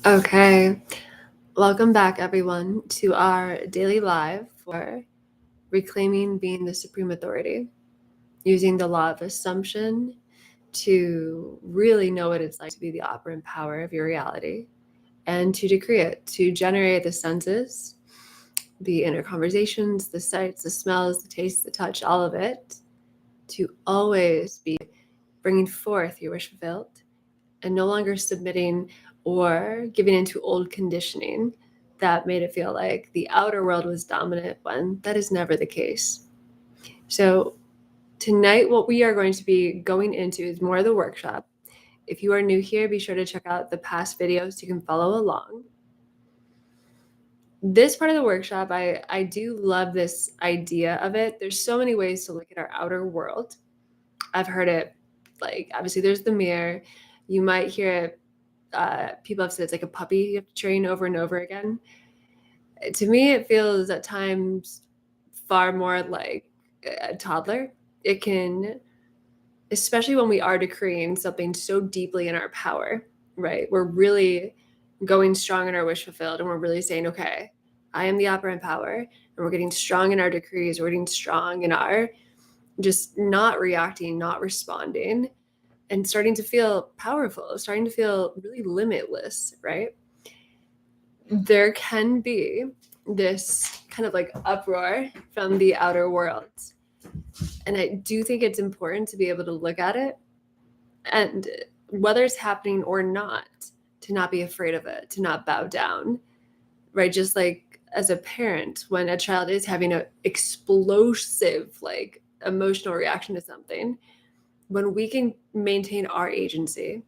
Okay, welcome back everyone to our daily live for reclaiming being the supreme authority, using the law of assumption to really know what it's like to be the operant power of your reality and to decree it, to generate the senses, the inner conversations, the sights, the smells, the tastes, the touch, all of it, to always be bringing forth your wish fulfilled and no longer submitting or giving into old conditioning that made it feel like the outer world was dominant when that is never the case. So tonight, what we are going to be going into is more of the workshop. If you are new here, be sure to check out the past videos so you can follow along. This part of the workshop, I do love this idea of it. There's so many ways to look at our outer world. I've heard it, like, obviously there's the mirror. You might hear it, people have said it's like a puppy you have to train over and over again. To me, it feels at times far more like a toddler. It can, especially when we are decreeing something so deeply in our power, right? We're really going strong in our wish fulfilled, and we're really saying, okay, I am the operant power, and we're getting strong in our decrees, we're getting strong in our just not reacting, not responding, and starting to feel powerful, starting to feel really limitless, right? There can be this kind of like uproar from the outer world. And I do think it's important to be able to look at it and whether it's happening or not, to not be afraid of it, to not bow down, right? Just like as a parent, when a child is having an explosive, like emotional reaction to something, when we can maintain our agency,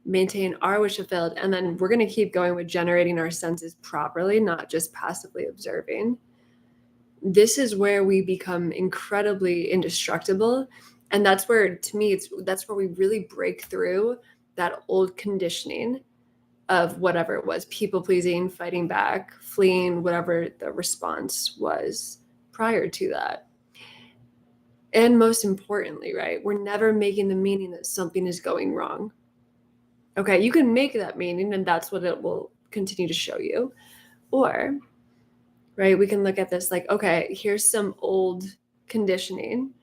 maintain our wish fulfilled, and then we're going to keep going with generating our senses properly, not just passively observing. This is where we become incredibly indestructible, and that's where, to me, that's where we really break through that old conditioning of whatever it was, people pleasing, fighting back, fleeing, whatever the response was prior to that. And most importantly, right, we're never making the meaning that something is going wrong. Okay, you can make that meaning and that's what it will continue to show you. Or, right, we can look at this like, okay, here's some old conditioning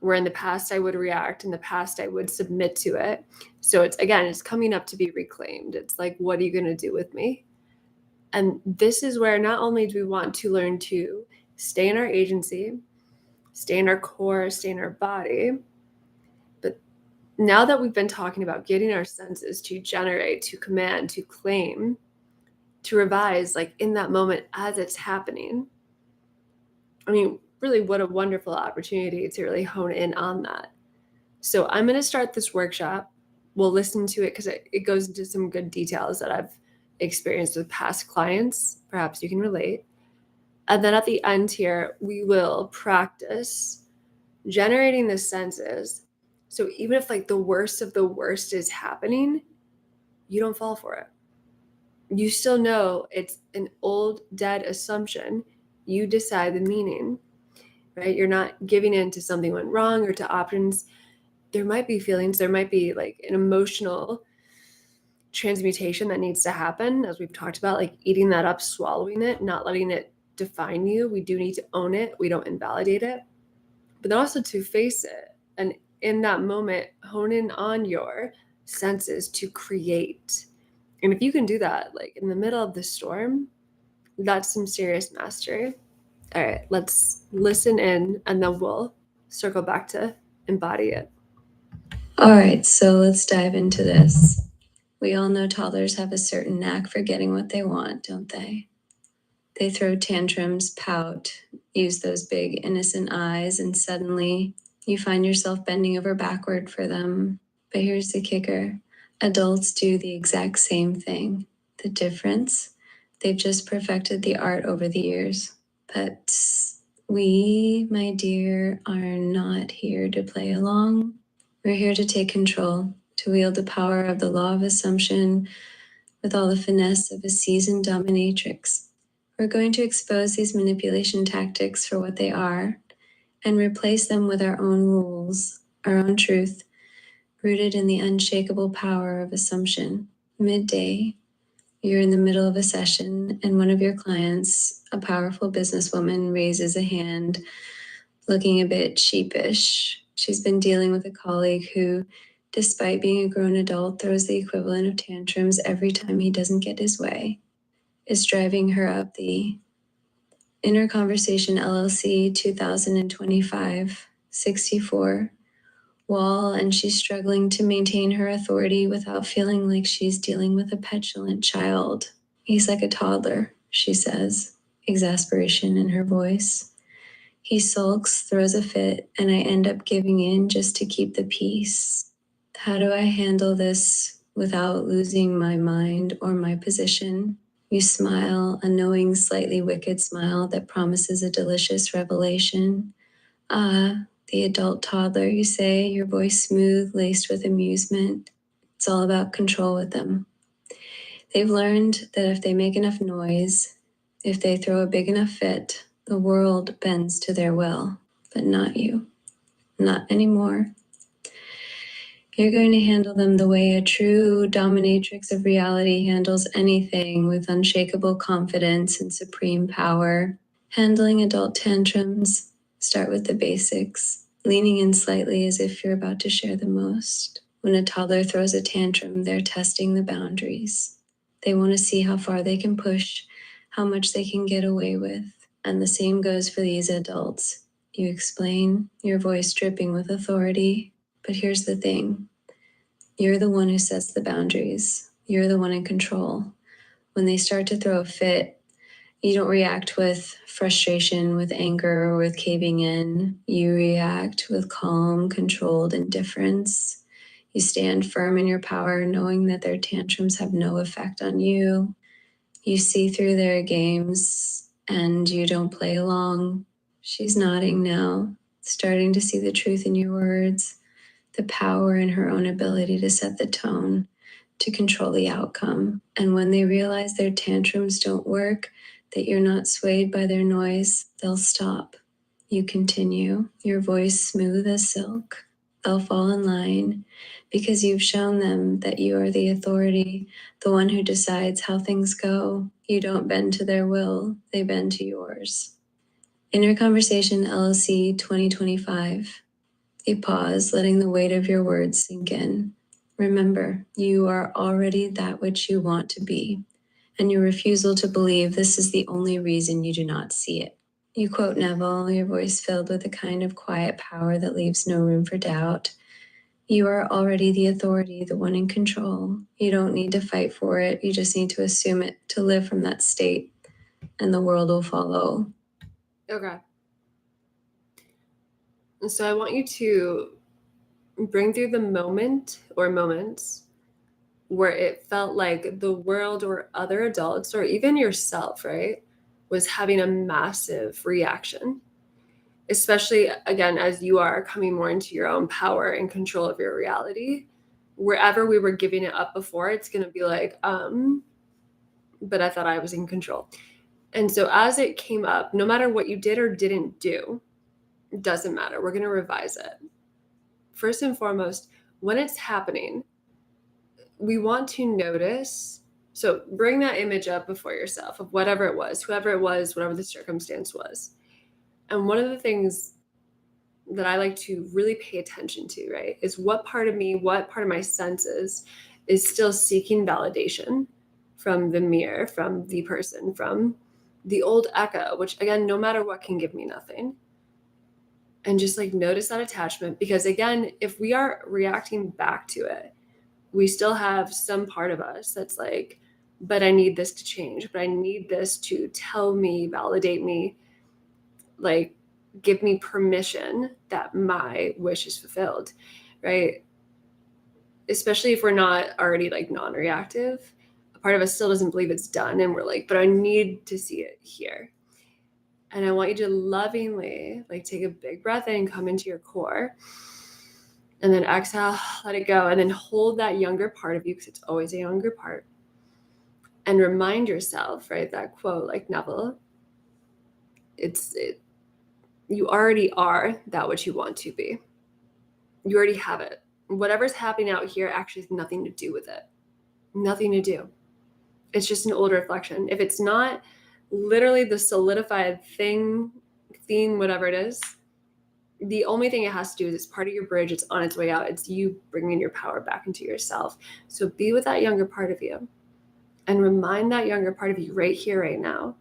where in the past I would react, in the past I would submit to it. So it's coming up to be reclaimed. It's like, what are you going to do with me? And this is where not only do we want to learn to stay in our agency, stay in our core, stay in our body, but now that we've been talking about getting our senses to generate, to command, to claim, to revise, like in that moment as it's happening, I mean, really, what a wonderful opportunity to really hone in on that. So I'm going to start this workshop. We'll listen to it because it goes into some good details that I've experienced with past clients. Perhaps you can relate. And then at the end here, we will practice generating the senses. So even if like the worst of the worst is happening, you don't fall for it. You still know it's an old, dead assumption. You decide the meaning, right? You're not giving in to something went wrong or to options. There might be feelings, there might be like an emotional transmutation that needs to happen, as we've talked about, like eating that up, swallowing it, not letting it define you. We do need to own it. We don't invalidate it, but then also to face it. And in that moment, hone in on your senses to create. And if you can do that, like in the middle of the storm, that's some serious mastery. All right, let's listen in and then we'll circle back to embody it. All right, so let's dive into this. We all know toddlers have a certain knack for getting what they want, don't they? They throw tantrums, pout, use those big innocent eyes, and suddenly you find yourself bending over backward for them. But here's the kicker. Adults do the exact same thing. The difference? They've just perfected the art over the years. But we, my dear, are not here to play along. We're here to take control, to wield the power of the law of assumption with all the finesse of a seasoned dominatrix. We're going to expose these manipulation tactics for what they are and replace them with our own rules, our own truth, rooted in the unshakable power of assumption. Midday, You're in the middle of a session, and one of your clients, a powerful businesswoman, raises a hand, looking a bit sheepish. She's been dealing with a colleague who, despite being a grown adult, throws the equivalent of tantrums every time he doesn't get his way. It's driving her up the Inner Conversation LLC 2025 64 wall, and she's struggling to maintain her authority without feeling like she's dealing with a petulant child. He's like a toddler, she says, exasperation in her voice. He sulks, throws a fit, and I end up giving in just to keep the peace. How do I handle this without losing my mind or my position? You smile, a knowing, slightly wicked smile that promises a delicious revelation. Ah, the adult toddler, you say, your voice smooth, laced with amusement. It's all about control with them. They've learned that if they make enough noise, if they throw a big enough fit, the world bends to their will, but not you. Not anymore. You're going to handle them the way a true dominatrix of reality handles anything, with unshakable confidence and supreme power. Handling adult tantrums, start with the basics, leaning in slightly as if you're about to share the most. When a toddler throws a tantrum, they're testing the boundaries. They want to see how far they can push, how much they can get away with. And the same goes for these adults. You explain, your voice dripping with authority. But here's the thing. You're the one who sets the boundaries. You're the one in control. When they start to throw a fit, you don't react with frustration, with anger, or with caving in. You react with calm, controlled indifference. You stand firm in your power, knowing that their tantrums have no effect on you. You see through their games and you don't play along. She's nodding now, starting to see the truth in your words, the power in her own ability to set the tone, to control the outcome. And when they realize their tantrums don't work, that you're not swayed by their noise, they'll stop. You continue, your voice smooth as silk. They'll fall in line because you've shown them that you are the authority, the one who decides how things go. You don't bend to their will, they bend to yours. Inner Conversation LLC 2025. You pause, letting the weight of your words sink in. Remember, you are already that which you want to be, and your refusal to believe this is the only reason you do not see it. You quote Neville, your voice filled with a kind of quiet power that leaves no room for doubt. You are already the authority, the one in control. You don't need to fight for it. You just need to assume it, to live from that state, and the world will follow. Okay. And so I want you to bring through the moment or moments where it felt like the world or other adults or even yourself, right, was having a massive reaction, especially again, as you are coming more into your own power and control of your reality. Wherever we were giving it up before, it's going to be like, but I thought I was in control. And so as it came up, no matter what you did or didn't do, it doesn't matter. We're going to revise it. First and foremost, when it's happening, we want to notice. So bring that image up before yourself of whatever it was, whoever it was, whatever the circumstance was. And one of the things that I like to really pay attention to, right, is what part of me, what part of my senses is still seeking validation from the mirror, from the person, from the old echo, which again, no matter what, can give me nothing. And just like notice that attachment, because again, if we are reacting back to it, we still have some part of us that's like, but I need this to change, but I need this to tell me, validate me, like give me permission that my wish is fulfilled, right? Especially if we're not already like non-reactive, a part of us still doesn't believe it's done, and we're like, but I need to see it here. And I want you to lovingly like take a big breath in, come into your core, and then exhale, let it go, and then hold that younger part of you, because it's always a younger part, and remind yourself, right, that quote, like Neville, you already are that which you want to be. You already have it. Whatever's happening out here actually has nothing to do with it. Nothing to do. It's just an old reflection. If it's not literally the solidified thing, theme, whatever it is, the only thing it has to do is it's part of your bridge. It's on its way out. It's you bringing your power back into yourself. So be with that younger part of you and remind that younger part of you right here, right now.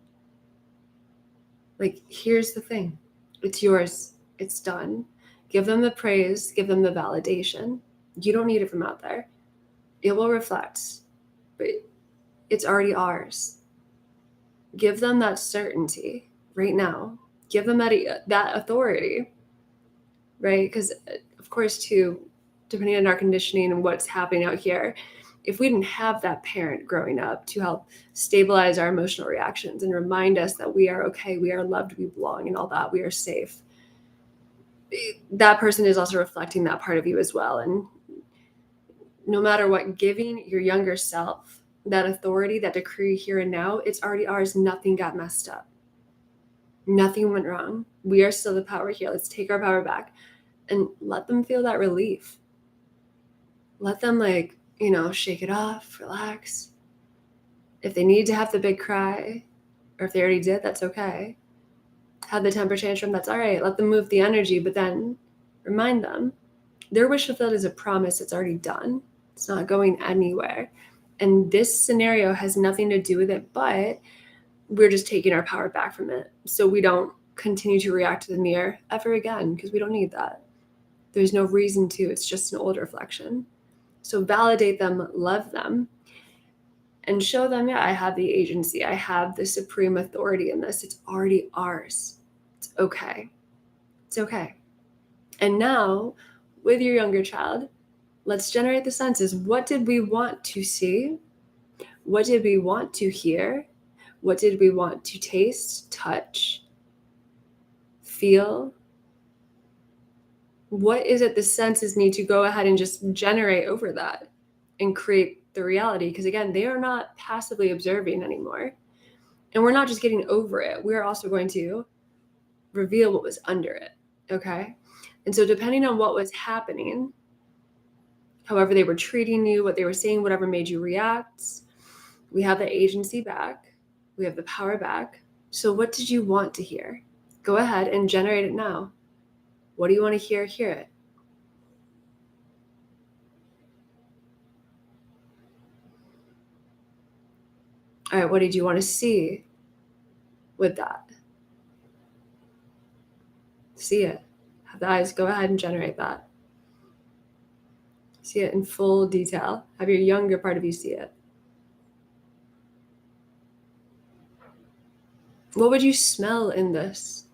Like, here's the thing. It's yours. It's done. Give them the praise. Give them the validation. You don't need it from out there. It will reflect, but it's already ours. Give them that certainty right now. Give them that authority, right? Because, of course, too, depending on our conditioning and what's happening out here, if we didn't have that parent growing up to help stabilize our emotional reactions and remind us that we are okay, we are loved, we belong, and all that, we are safe, that person is also reflecting that part of you as well. And no matter what, giving your younger self that authority, that decree here and now, it's already ours. Nothing got messed up. Nothing went wrong. We are still the power here. Let's take our power back and let them feel that relief. Let them, like, shake it off, relax. If they need to have the big cry, or if they already did, that's okay. Have the temper tantrum, that's all right. Let them move the energy, but then remind them their wish fulfilled is a promise. It's already done. It's not going anywhere. And this scenario has nothing to do with it, but we're just taking our power back from it. So we don't continue to react to the mirror ever again, because we don't need that. There's no reason to. It's just an old reflection. So validate them, love them, and show them, yeah, I have the agency. I have the supreme authority in this. It's already ours. It's okay. It's okay. And now, with your younger child, let's generate the senses. What did we want to see? What did we want to hear? What did we want to taste, touch, feel? What is it the senses need to go ahead and just generate over that and create the reality? Because again, they are not passively observing anymore. And we're not just getting over it. We're also going to reveal what was under it. Okay? And so depending on what was happening, however they were treating you, what they were saying, whatever made you react, we have the agency back. We have the power back. So what did you want to hear? Go ahead and generate it now. What do you want to hear? Hear it. All right, what did you want to see with that? See it. Have the eyes go ahead and generate that. See it in full detail. Have your younger part of you see it. What would you smell in this?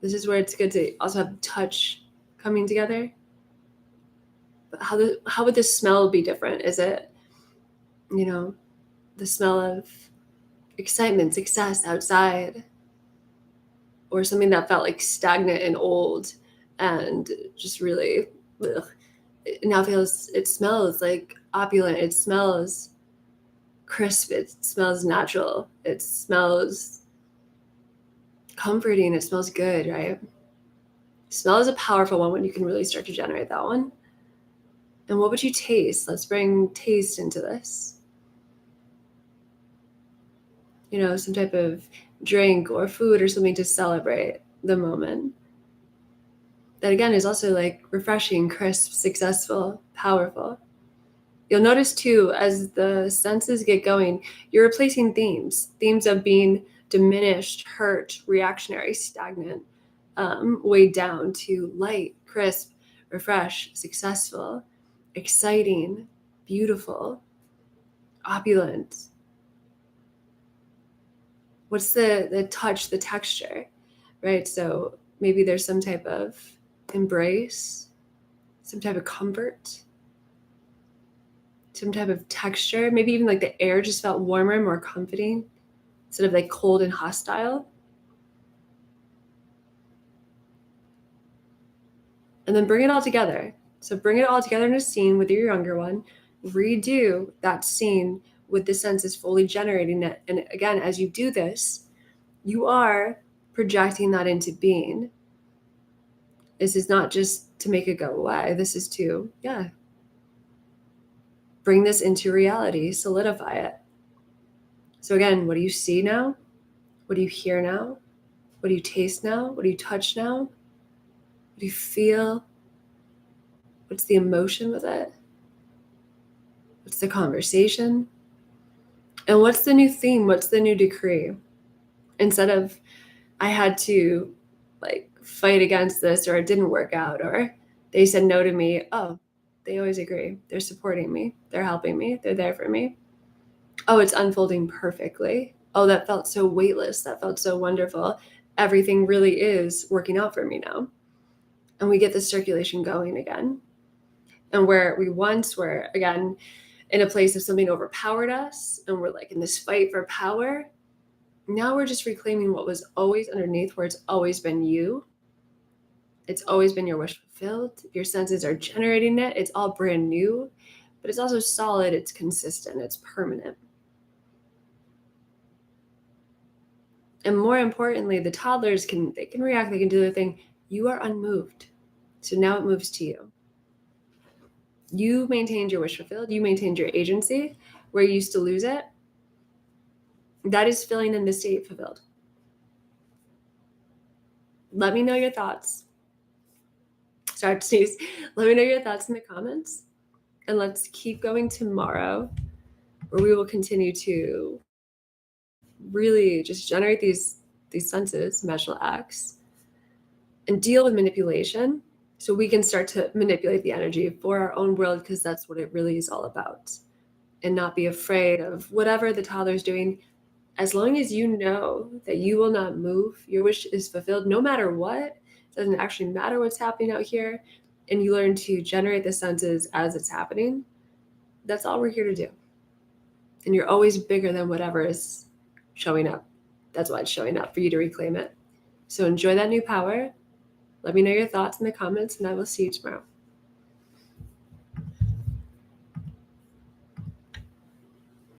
This is where it's good to also have touch coming together. But how would the smell be different? Is it, the smell of excitement, success outside, or something that felt like stagnant and old and just really, ugh. It now it smells like opulent. It smells crisp. It smells natural. It smells comforting. It smells good, right? Smell is a powerful one when you can really start to generate that one. And what would you taste? Let's bring taste into this. Some type of drink or food or something to celebrate the moment. That again is also like refreshing, crisp, successful, powerful. You'll notice too, as the senses get going, you're replacing themes of being diminished, hurt, reactionary, stagnant, weighed down to light, crisp, refresh, successful, exciting, beautiful, opulent. What's the touch, the texture, right? So maybe there's some type of embrace, some type of comfort, some type of texture. Maybe even like the air just felt warmer, more comforting, instead of like cold and hostile. And then bring it all together. So bring it all together in a scene with your younger one. Redo that scene with the senses fully generating it. And again, as you do this, you are projecting that into being. This is not just to make it go away. This is to, Bring this into reality, solidify it. So again, what do you see now? What do you hear now? What do you taste now? What do you touch now? What do you feel? What's the emotion with it? What's the conversation? And what's the new theme? What's the new decree? Instead of, I had to like fight against this, or it didn't work out, or they said no to me. Oh, they always agree. They're supporting me. They're helping me. They're there for me. Oh, it's unfolding perfectly. Oh, that felt so weightless. That felt so wonderful. Everything really is working out for me now. And we get the circulation going again. And where we once were, again, in a place of something overpowered us, and we're like in this fight for power, now we're just reclaiming what was always underneath, where it's always been you. It's always been your wish fulfilled. Your senses are generating it. It's all brand new, but it's also solid. It's consistent. It's permanent. And more importantly, the toddlers can react. They can do their thing. You are unmoved. So now it moves to you. You maintained your wish fulfilled. You maintained your agency where you used to lose it. That is filling in the state fulfilled. Let me know your thoughts. Start to sneeze. Let me know your thoughts in the comments. And let's keep going tomorrow, where we will continue to really just generate these senses, magical acts, and deal with manipulation, so we can start to manipulate the energy for our own world, because that's what it really is all about. And not be afraid of whatever the toddler's doing. As long as you know that you will not move, your wish is fulfilled no matter what. It doesn't actually matter what's happening out here. And you learn to generate the senses as it's happening. That's all we're here to do. And you're always bigger than whatever is showing up. That's why it's showing up, for you to reclaim it. So enjoy that new power. Let me know your thoughts in the comments, and I will see you tomorrow.